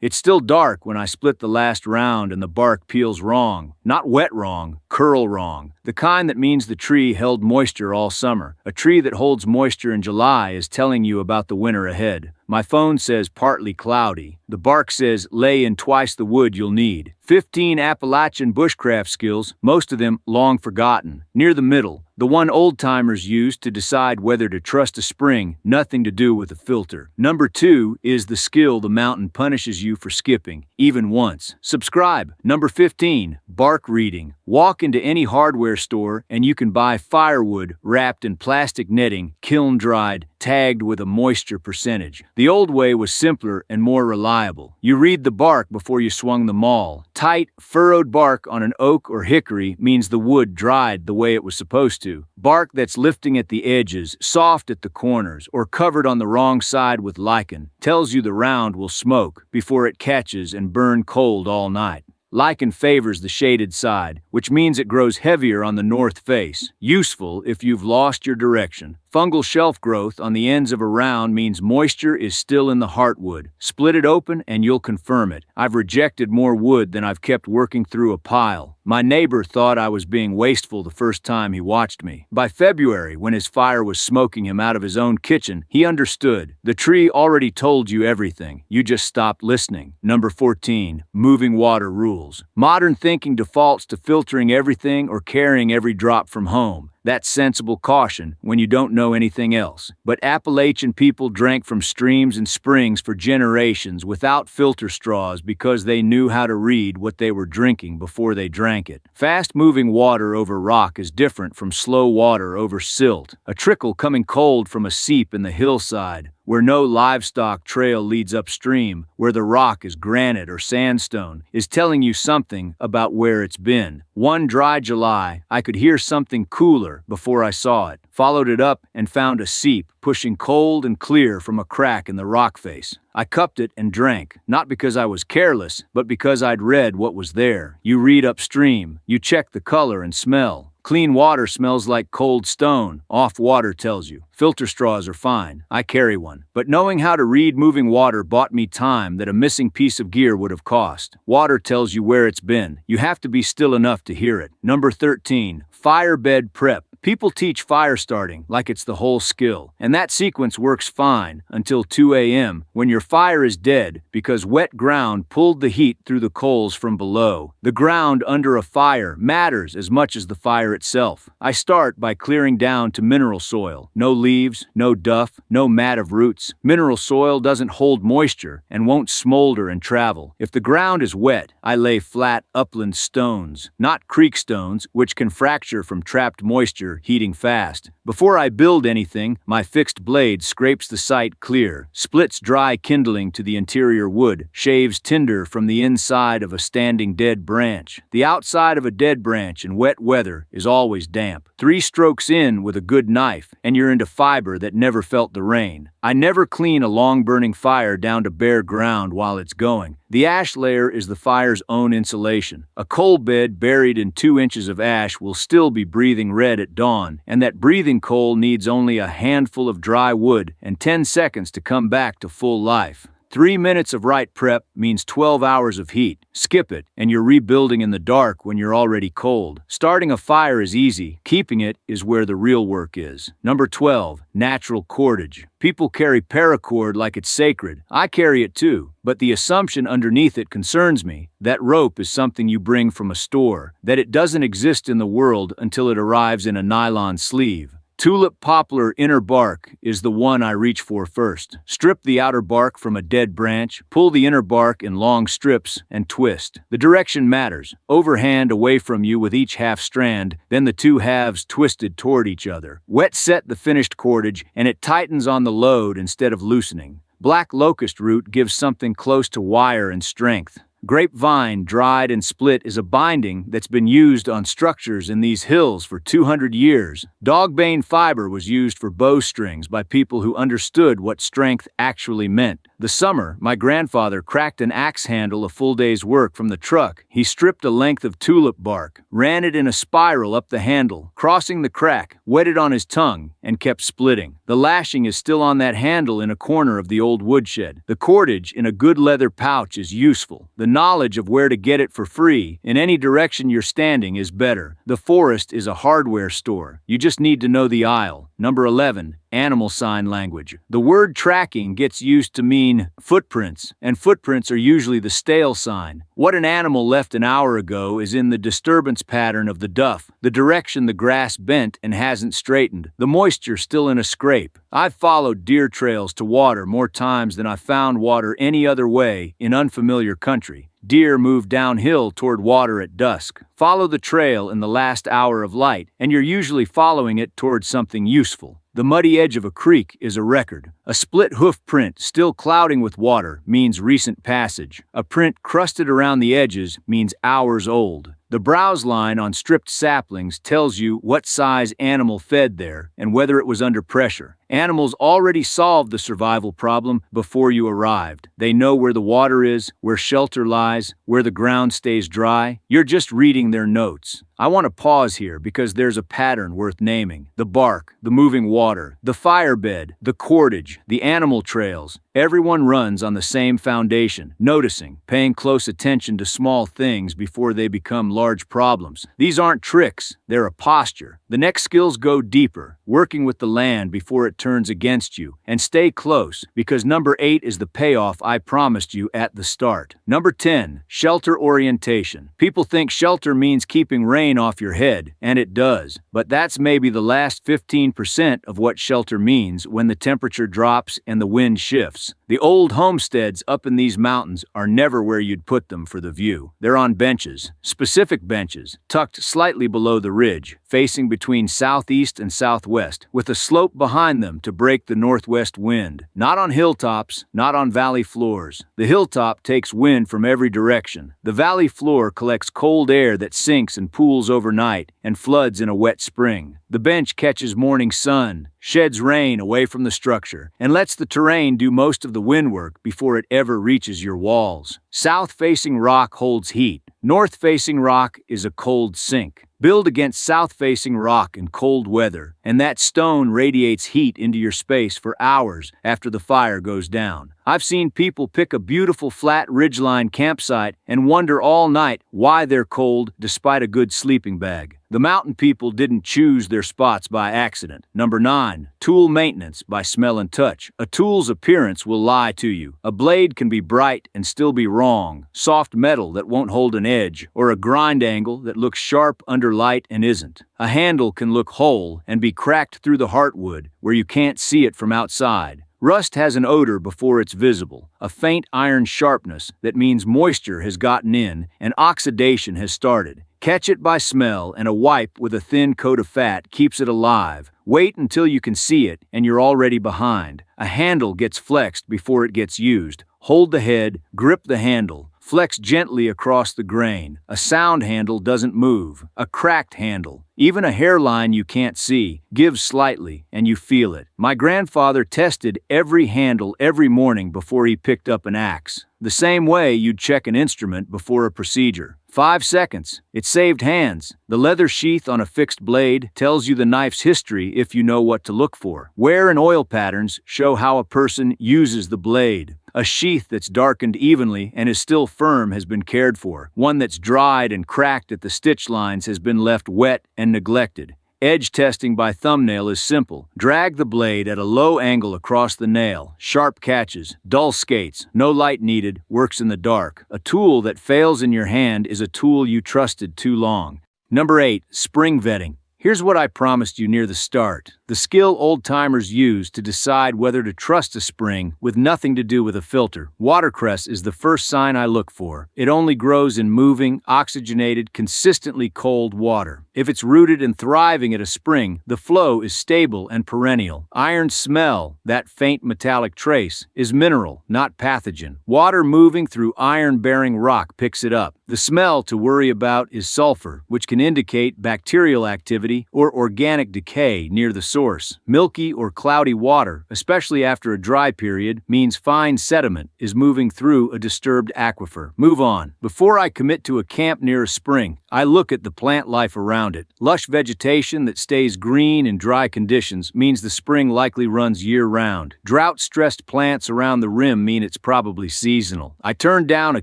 It's still dark when I split the last round and the bark peels wrong. Not wet wrong, curl wrong. The kind that means the tree held moisture all summer. A tree that holds moisture in July is telling you about the winter ahead. My phone says partly cloudy. The bark says lay in twice the wood you'll need. 15 Appalachian bushcraft skills, most of them long forgotten. Near the middle, the one old-timers use to decide whether to trust a spring, nothing to do with a filter. Number 2 is the skill the mountain punishes you for skipping, even once. Subscribe. Number 15, bark reading. Walk into any hardware store and you can buy firewood wrapped in plastic netting, kiln-dried, tagged with a moisture percentage. The old way was simpler and more reliable. You read the bark before you swung the maul. Tight, furrowed bark on an oak or hickory means the wood dried the way it was supposed to. Bark that's lifting at the edges, soft at the corners, or covered on the wrong side with lichen tells you the round will smoke before it catches and burn cold all night. Lichen favors the shaded side, which means it grows heavier on the north face. Useful if you've lost your direction. Fungal shelf growth on the ends of a round means moisture is still in the heartwood. Split it open and you'll confirm it. I've rejected more wood than I've kept working through a pile. My neighbor thought I was being wasteful the first time he watched me. By February, when his fire was smoking him out of his own kitchen, he understood. The tree already told you everything. You just stopped listening. Number 14, moving water rules. Modern thinking defaults to filtering everything or carrying every drop from home. That's sensible caution when you don't know anything else. But Appalachian people drank from streams and springs for generations without filter straws because they knew how to read what they were drinking before they drank it. Fast-moving water over rock is different from slow water over silt. A trickle coming cold from a seep in the hillside, where no livestock trail leads upstream, where the rock is granite or sandstone, is telling you something about where it's been. One dry July, I could hear something cooler before I saw it, followed it up and found a seep pushing cold and clear from a crack in the rock face. I cupped it and drank, not because I was careless, but because I'd read what was there. You read upstream, you check the color and smell. Clean water smells like cold stone. Off water tells you. Filter straws are fine. I carry one. But knowing how to read moving water bought me time that a missing piece of gear would have cost. Water tells you where it's been. You have to be still enough to hear it. Number 13, fire bed prep. People teach fire starting like it's the whole skill, and that sequence works fine until 2 a.m. when your fire is dead because wet ground pulled the heat through the coals from below. The ground under a fire matters as much as the fire itself. I start by clearing down to mineral soil. No leaves, no duff, no mat of roots. Mineral soil doesn't hold moisture and won't smolder and travel. If the ground is wet, I lay flat upland stones, not creek stones, which can fracture from trapped moisture heating fast. Before I build anything, my fixed blade scrapes the site clear, splits dry kindling to the interior wood, shaves tinder from the inside of a standing dead branch. The outside of a dead branch in wet weather is always damp. 3 strokes in with a good knife, and you're into fiber that never felt the rain. I never clean a long-burning fire down to bare ground while it's going. The ash layer is the fire's own insulation. A coal bed buried in 2 inches of ash will still be breathing red at dawn, and that breathing coal needs only a handful of dry wood and 10 seconds to come back to full life. 3 minutes of right prep means 12 hours of heat. Skip it, and you're rebuilding in the dark when you're already cold. Starting a fire is easy. Keeping it is where the real work is. Number 12, natural cordage. People carry paracord like it's sacred. I carry it too, but the assumption underneath it concerns me. That rope is something you bring from a store, that it doesn't exist in the world until it arrives in a nylon sleeve. Tulip poplar inner bark is the one I reach for first. Strip the outer bark from a dead branch, pull the inner bark in long strips, and twist. The direction matters. Overhand away from you with each half strand, then the 2 halves twisted toward each other. Wet set the finished cordage, and it tightens on the load instead of loosening. Black locust root gives something close to wire and strength. Grapevine, dried and split, is a binding that's been used on structures in these hills for 200 years. Dogbane fiber was used for bowstrings by people who understood what strength actually meant. The summer, my grandfather cracked an axe handle a full day's work from the truck. He stripped a length of tulip bark, ran it in a spiral up the handle, crossing the crack, wet it on his tongue, and kept splitting. The lashing is still on that handle in a corner of the old woodshed. The cordage in a good leather pouch is useful. The knowledge of where to get it for free, in any direction you're standing, is better. The forest is a hardware store. You just need to know the aisle. Number 11. Animal sign language. The word tracking gets used to mean footprints, and footprints are usually the stale sign. What an animal left an hour ago is in the disturbance pattern of the duff, the direction the grass bent and hasn't straightened, the moisture still in a scrape. I've followed deer trails to water more times than I've found water any other way in unfamiliar country. Deer move downhill toward water at dusk. Follow the trail in the last hour of light, and you're usually following it toward something useful. The muddy edge of a creek is a record. A split hoof print still clouding with water means recent passage. A print crusted around the edges means hours old. The browse line on stripped saplings tells you what size animal fed there and whether it was under pressure. Animals already solved the survival problem before you arrived. They know where the water is, where shelter lies, where the ground stays dry. You're just reading their notes. I want to pause here because there's a pattern worth naming. The bark, the moving water, the firebed, the cordage, the animal trails. Everyone runs on the same foundation, noticing, paying close attention to small things before they become large problems. These aren't tricks, they're a posture. The next skills go deeper, working with the land before it turns against you. And stay close, because number 8 is the payoff I promised you at the start. Number 10, shelter orientation. People think shelter means keeping rain off your head, and it does. But that's maybe the last 15% of what shelter means when the temperature drops and the wind shifts. The old homesteads up in these mountains are never where you'd put them for the view. They're on benches, specific benches, tucked slightly below the ridge, facing between southeast and southwest, with a slope behind them to break the northwest wind. Not on hilltops, not on valley floors. The hilltop takes wind from every direction. The valley floor collects cold air that sinks and pools overnight and floods in a wet spring. The bench catches morning sun, sheds rain away from the structure, and lets the terrain do most of the windwork before it ever reaches your walls. South-facing rock holds heat. North-facing rock is a cold sink. Build against south-facing rock in cold weather, and that stone radiates heat into your space for hours after the fire goes down. I've seen people pick a beautiful flat ridgeline campsite and wonder all night why they're cold despite a good sleeping bag. The mountain people didn't choose their spots by accident. Number 9, tool maintenance by smell and touch. A tool's appearance will lie to you. A blade can be bright and still be wrong, soft metal that won't hold an edge, or a grind angle that looks sharp under light and isn't. A handle can look whole and be cracked through the heartwood where you can't see it from outside. Rust has an odor before it's visible, a faint iron sharpness that means moisture has gotten in and oxidation has started. Catch it by smell, and a wipe with a thin coat of fat keeps it alive. Wait until you can see it and you're already behind. A handle gets flexed before it gets used. Hold the head, grip the handle. Flex gently across the grain. A sound handle doesn't move. A cracked handle, even a hairline you can't see, gives slightly and you feel it. My grandfather tested every handle every morning before he picked up an axe. The same way you'd check an instrument before a procedure. 5 seconds. It saved hands. The leather sheath on a fixed blade tells you the knife's history if you know what to look for. Wear and oil patterns show how a person uses the blade. A sheath that's darkened evenly and is still firm has been cared for. One that's dried and cracked at the stitch lines has been left wet and neglected. Edge testing by thumbnail is simple. Drag the blade at a low angle across the nail. Sharp catches, dull skates, no light needed, works in the dark. A tool that fails in your hand is a tool you trusted too long. Number 8, spring vetting. Here's what I promised you near the start. The skill old-timers use to decide whether to trust a spring with nothing to do with a filter. Watercress is the first sign I look for. It only grows in moving, oxygenated, consistently cold water. If it's rooted and thriving at a spring, the flow is stable and perennial. Iron smell, that faint metallic trace, is mineral, not pathogen. Water moving through iron-bearing rock picks it up. The smell to worry about is sulfur, which can indicate bacterial activity or organic decay near the source. Milky or cloudy water, especially after a dry period, means fine sediment is moving through a disturbed aquifer. Move on. Before I commit to a camp near a spring, I look at the plant life around it. Lush vegetation that stays green in dry conditions means the spring likely runs year-round. Drought-stressed plants around the rim mean it's probably seasonal. I turned down a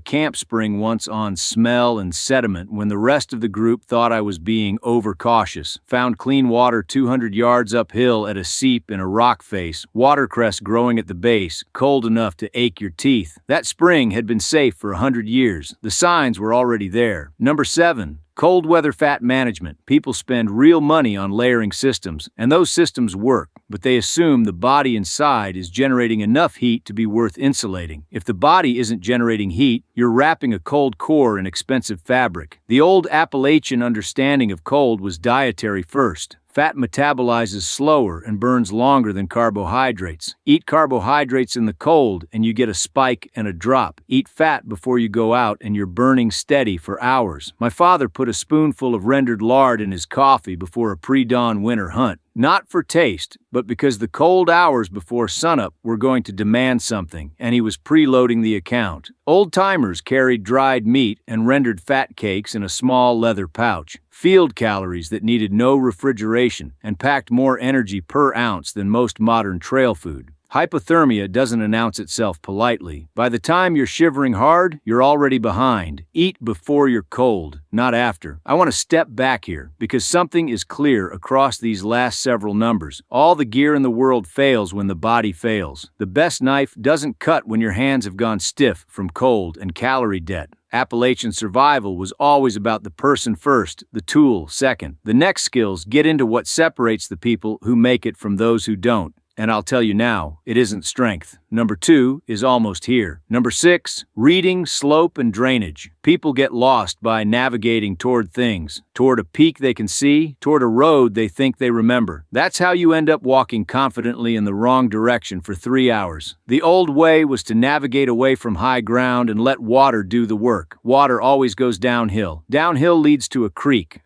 camp spring once on smell and sediment when the rest of the group thought I was being overcautious. Found clean water 200 yards uphill at a seep in a rock face, watercress growing at the base, cold enough to ache your teeth. That spring had been safe for 100 years. The signs were already there. Number 7. Cold weather fat management. People spend real money on layering systems, and those systems work, but they assume the body inside is generating enough heat to be worth insulating. If the body isn't generating heat, you're wrapping a cold core in expensive fabric. The old Appalachian understanding of cold was dietary first. Fat metabolizes slower and burns longer than carbohydrates. Eat carbohydrates in the cold and you get a spike and a drop. Eat fat before you go out and you're burning steady for hours. My father put a spoonful of rendered lard in his coffee before a pre-dawn winter hunt. Not for taste, but because the cold hours before sunup were going to demand something, and he was preloading the account. Old-timers carried dried meat and rendered fat cakes in a small leather pouch. Field calories that needed no refrigeration and packed more energy per ounce than most modern trail food. Hypothermia doesn't announce itself politely. By the time you're shivering hard, you're already behind. Eat before you're cold, not after. I want to step back here because something is clear across these last several numbers. All the gear in the world fails when the body fails. The best knife doesn't cut when your hands have gone stiff from cold and calorie debt. Appalachian survival was always about the person first, the tool second. The next skills get into what separates the people who make it from those who don't. And I'll tell you now, it isn't strength. Number 2 is almost here. Number 6, reading, slope, and drainage. People get lost by navigating toward things, toward a peak they can see, toward a road they think they remember. That's how you end up walking confidently in the wrong direction for 3 hours. The old way was to navigate away from high ground and let water do the work. Water always goes downhill. Downhill leads to a creek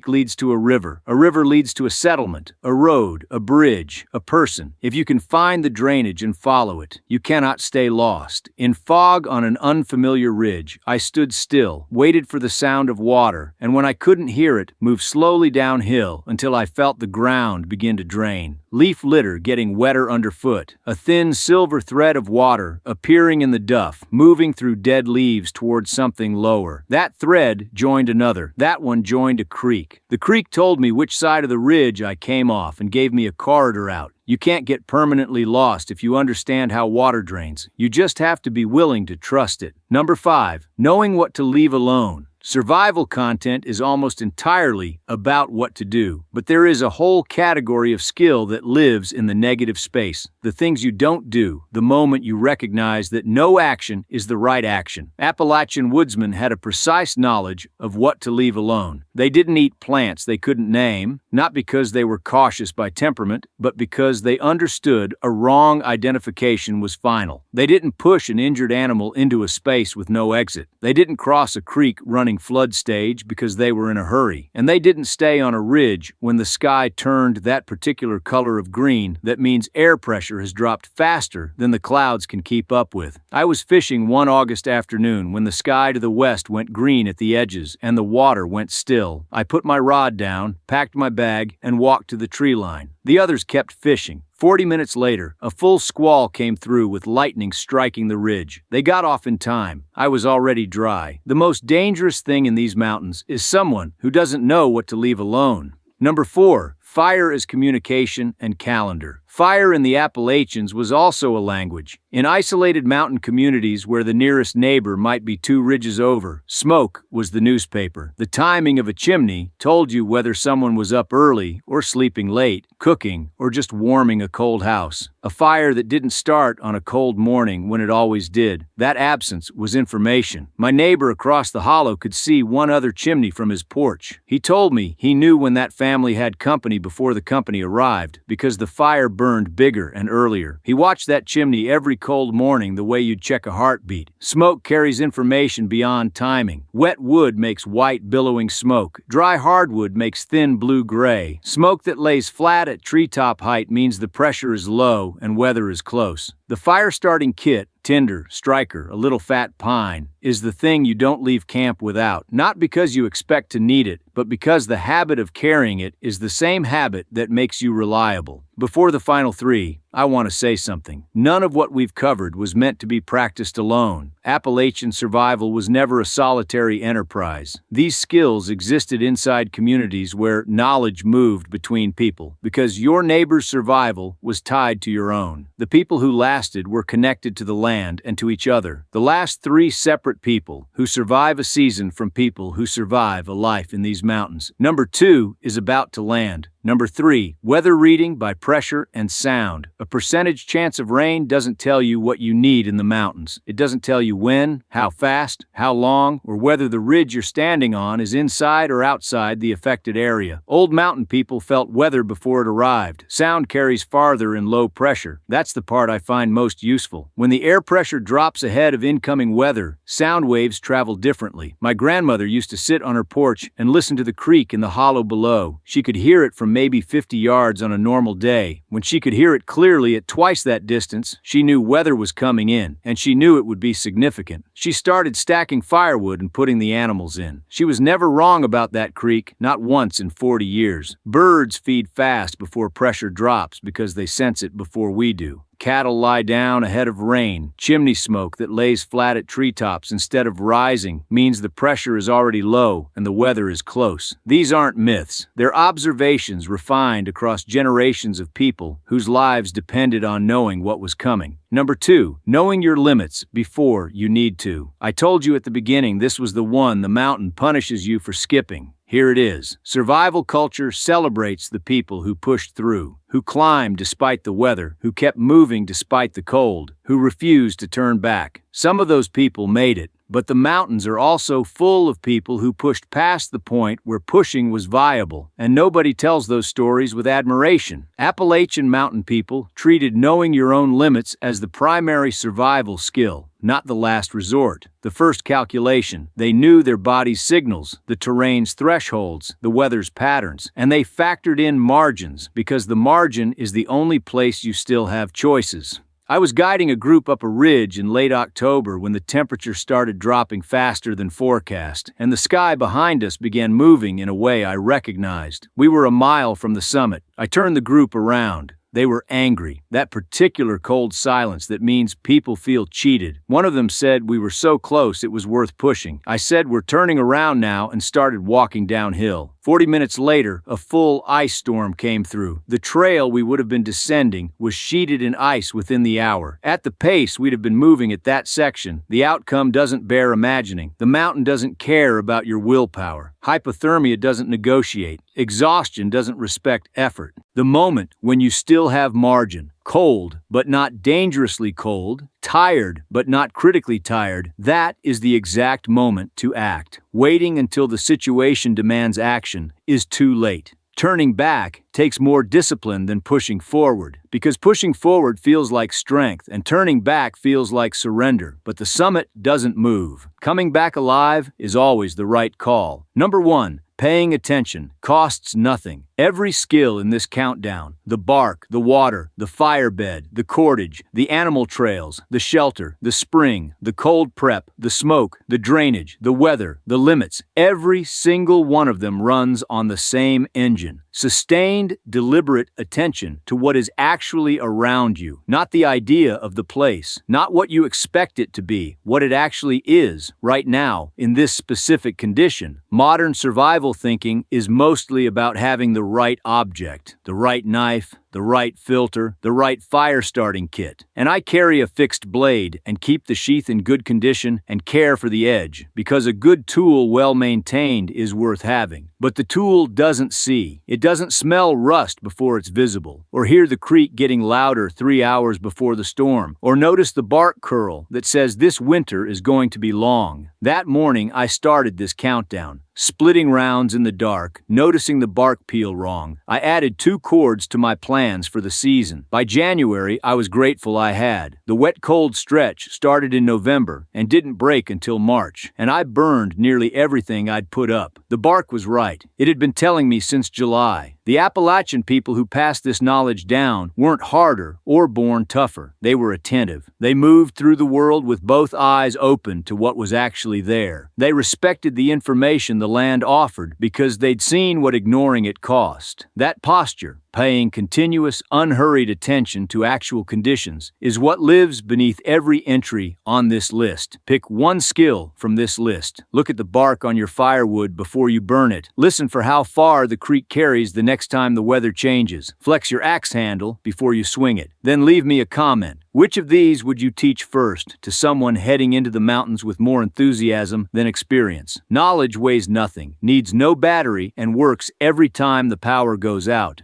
leads to a river leads to a settlement, a road, a bridge, a person. If you can find the drainage and follow it, you cannot stay lost. In fog on an unfamiliar ridge, I stood still, waited for the sound of water, and when I couldn't hear it, moved slowly downhill until I felt the ground begin to drain. Leaf litter getting wetter underfoot, a thin silver thread of water appearing in the duff, moving through dead leaves towards something lower. That thread joined another. That one joined a creek. The creek told me which side of the ridge I came off and gave me a corridor out. You can't get permanently lost if you understand how water drains. You just have to be willing to trust it. Number 5, knowing what to leave alone. Survival content is almost entirely about what to do, but there is a whole category of skill that lives in the negative space. The things you don't do, the moment you recognize that no action is the right action. Appalachian woodsmen had a precise knowledge of what to leave alone. They didn't eat plants they couldn't name, not because they were cautious by temperament, but because they understood a wrong identification was final. They didn't push an injured animal into a space with no exit. They didn't cross a creek running flood stage because they were in a hurry. And they didn't stay on a ridge when the sky turned that particular color of green that means air pressure has dropped faster than the clouds can keep up with. I was fishing one August afternoon when the sky to the west went green at the edges and the water went still. I put my rod down, packed my bag, and walked to the tree line. The others kept fishing. 40 minutes later, a full squall came through with lightning striking the ridge. They got off in time. I was already dry. The most dangerous thing in these mountains is someone who doesn't know what to leave alone. Number 4, fire is communication and calendar. Fire in the Appalachians was also a language. In isolated mountain communities where the nearest neighbor might be 2 ridges over, smoke was the newspaper. The timing of a chimney told you whether someone was up early or sleeping late, cooking, or just warming a cold house. A fire that didn't start on a cold morning when it always did. That absence was information. My neighbor across the hollow could see one other chimney from his porch. He told me he knew when that family had company before the company arrived, because the fire burned bigger and earlier. He watched that chimney every cold morning the way you'd check a heartbeat. Smoke carries information beyond timing. Wet wood makes white billowing smoke. Dry hardwood makes thin blue-gray. Smoke that lays flat at treetop height means the pressure is low and weather is close. The fire-starting kit, tinder, striker, a little fat pine, is the thing you don't leave camp without, not because you expect to need it, but because the habit of carrying it is the same habit that makes you reliable. Before the final 3, I want to say something. None of what we've covered was meant to be practiced alone. Appalachian survival was never a solitary enterprise. These skills existed inside communities where knowledge moved between people, because your neighbor's survival was tied to your own. The people who lasted were connected to the land and to each other. The last 3 separate people who survive a season from people who survive a life in these mountains. Number 2 is about to land. Number 3, weather reading by pressure and sound. A percentage chance of rain doesn't tell you what you need in the mountains. It doesn't tell you when, how fast, how long, or whether the ridge you're standing on is inside or outside the affected area. Old mountain people felt weather before it arrived. Sound carries farther in low pressure. That's the part I find most useful. When the air pressure drops ahead of incoming weather, sound waves travel differently. My grandmother used to sit on her porch and listen to the creek in the hollow below. She could hear it from maybe 50 yards on a normal day. When she could hear it clearly at twice that distance, she knew weather was coming in, and she knew it would be significant. She started stacking firewood and putting the animals in. She was never wrong about that creek, not once in 40 years. Birds feed fast before pressure drops because they sense it before we do. Cattle lie down ahead of rain. Chimney smoke that lays flat at treetops instead of rising means the pressure is already low and the weather is close. These aren't myths. They're observations refined across generations of people whose lives depended on knowing what was coming. Number 2, knowing your limits before you need to. I told you at the beginning this was the one the mountain punishes you for skipping. Here it is. Survival culture celebrates the people who pushed through, who climbed despite the weather, who kept moving despite the cold, who refused to turn back. Some of those people made it, but the mountains are also full of people who pushed past the point where pushing was viable, and nobody tells those stories with admiration. Appalachian mountain people treated knowing your own limits as the primary survival skill, not the last resort. The first calculation. They knew their body's signals, the terrain's thresholds, the weather's patterns, and they factored in margins, because the margin is the only place you still have choices. I was guiding a group up a ridge in late October when the temperature started dropping faster than forecast, and the sky behind us began moving in a way I recognized. We were a mile from the summit. I turned the group around. They were angry. That particular cold silence that means people feel cheated. One of them said we were so close it was worth pushing. I said we're turning around now and started walking downhill. 40 minutes later, a full ice storm came through. The trail we would have been descending was sheeted in ice within the hour. At the pace we'd have been moving at that section, the outcome doesn't bear imagining. The mountain doesn't care about your willpower. Hypothermia doesn't negotiate. Exhaustion doesn't respect effort. The moment when you still have margin, cold but not dangerously cold, tired but not critically tired, that is the exact moment to act. Waiting until the situation demands action is too late. Turning back takes more discipline than pushing forward, because pushing forward feels like strength and turning back feels like surrender, but the summit doesn't move. Coming back alive is always the right call. Number 1, paying attention costs nothing. Every skill in this countdown, the bark, the water, the fire bed, the cordage, the animal trails, the shelter, the spring, the cold prep, the smoke, the drainage, the weather, the limits, every single one of them runs on the same engine. Sustained, deliberate attention to what is actually around you, not the idea of the place, not what you expect it to be, what it actually is right now in this specific condition. Modern survival thinking is mostly about having the right object, the right knife, the the right filter, the right fire starting kit. And I carry a fixed blade and keep the sheath in good condition and care for the edge, because a good tool well maintained is worth having. But the tool doesn't see. It doesn't smell rust before it's visible, or hear the creak getting louder 3 hours before the storm, or notice the bark curl that says this winter is going to be long. That morning I started this countdown, splitting rounds in the dark, noticing the bark peel wrong. I added 2 cords to my plans for the season. By January, I was grateful I had. The wet-cold stretch started in November and didn't break until March, and I burned nearly everything I'd put up. The bark was right. It had been telling me since July. The Appalachian people who passed this knowledge down weren't harder or born tougher. They were attentive. They moved through the world with both eyes open to what was actually there. They respected the information the land offered because they'd seen what ignoring it cost. That posture, paying continuous, unhurried attention to actual conditions, is what lives beneath every entry on this list. Pick one skill from this list. Look at the bark on your firewood before you burn it. Listen for how far the creek carries the next time the weather changes. Flex your axe handle before you swing it. Then leave me a comment. Which of these would you teach first to someone heading into the mountains with more enthusiasm than experience? Knowledge weighs nothing, needs no battery, and works every time the power goes out.